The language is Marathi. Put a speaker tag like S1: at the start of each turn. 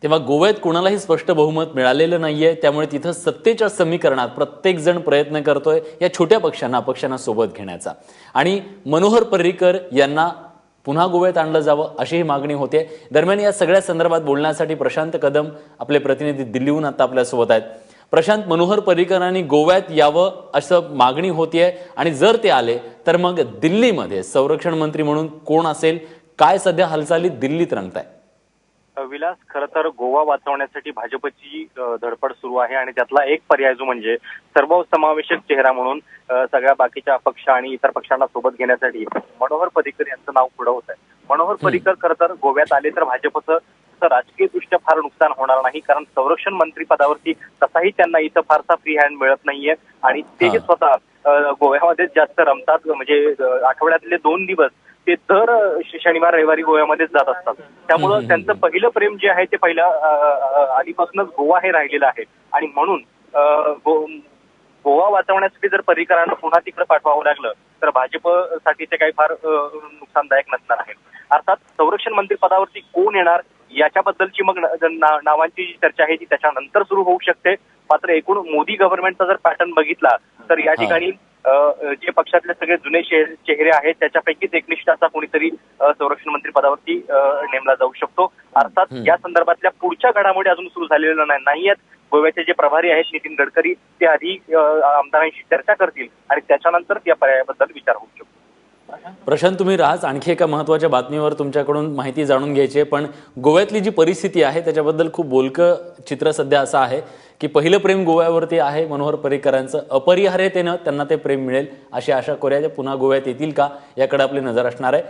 S1: तेव्हा गोव्यात कोणालाही स्पष्ट बहुमत मिळालेलं नाहीये, त्यामुळे तिथं सत्तेच्या समीकरणात प्रत्येक जण प्रयत्न करतोय या छोट्या पक्षांना अपक्षांना सोबत घेण्याचा। आणि मनोहर पर्रीकर यांना पुन्हा गोव्यात आणलं जावं अशी ही मागणी होते। दरम्यान या सगळ्या संदर्भात बोलण्यासाठी प्रशांत कदम आपले प्रतिनिधी दिल्लीहून आता आपल्या सोबत आहेत। प्रशांत, मनोहर पर्रीकरांनी गोव्यात यावं असं मागणी होतीये आणि जर ते आले तर मग दिल्लीमध्ये संरक्षण मंत्री म्हणून कोण असेल, काय सध्या हालचाली दिल्लीत रंगताय?
S2: विलास, खरं तर गोवा वाचवण्यासाठी भाजपची धडपड सुरू आहे आणि त्यातला एक पर्याय जो म्हणजे सर्वसमावेशक चेहरा म्हणून सगळ्या बाकीच्या अपक्ष आणि इतर पक्षांना सोबत घेण्यासाठी मनोहर पर्रीकर यांचं नाव पुढे होत आहे। मनोहर पर्रीकर खरं तर गोव्यात आले तर भाजपचं राजकीय दृष्ट्या फार नुकसान होणार नाही, कारण संरक्षण मंत्री पदावरती तसाही त्यांना इथं फारसा फ्री हँड मिळत नाहीये आणि तेही स्वतः गोव्यामध्येच जास्त रमतात। म्हणजे आठवड्यातले 2 दिवस ते दर शनिवार रविवारी गोव्यामध्येच जात असतात। त्यामुळं त्यांचं पहिलं प्रेम जे आहे ते पहिल्या आधीपासूनच गोवा हे राहिलेलं आहे आणि म्हणून गोवा वाचवण्यासाठी जर पर्रीकरांना पुन्हा तिकडे पाठवावं लागलं तर भाजपसाठी ते काही फार नुकसानदायक नसणार आहे। अर्थात संरक्षण मंत्री पदावरती कोण येणार याच्याबद्दलची मग नावांची चर्चा आहे ती त्याच्यानंतर सुरू होऊ शकते। मात्र एकूण मोदी गव्हर्नमेंटचा जर पॅटर्न बघितला तर या ठिकाणी जे पक्षातले सगळे जुने चेहरे आहेत त्याच्यापैकीच एकनिष्ठ असा कोणीतरी संरक्षण मंत्री पदावरती नेमला जाऊ शकतो। अर्थात या संदर्भातल्या पुढच्या घडामोडी अजून सुरू झालेल्या नाहीयेत। गोव्याचे जे प्रभारी आहेत नितीन गडकरी ते आधी आमदारांशी चर्चा करतील आणि त्याच्यानंतर या पर्यायाबद्दल विचार होऊ शकतो।
S1: प्रशांत, तुम्ही राहाच आणखी एका महत्त्वाच्या बातमीवर तुमच्याकडून माहिती जाणून घ्यायची आहे, पण गोव्यातली जी परिस्थिती आहे त्याच्याबद्दल खूप बोलकं चित्र सध्या असं आहे की पहिलं प्रेम गोव्यावरती आहे मनोहर पर्रीकरांचं, अपरिहार्यतेनं त्यांना ते प्रेम मिळेल अशी आशा करूया। ते पुन्हा गोव्यात येतील का याकडे आपली नजर असणार आहे।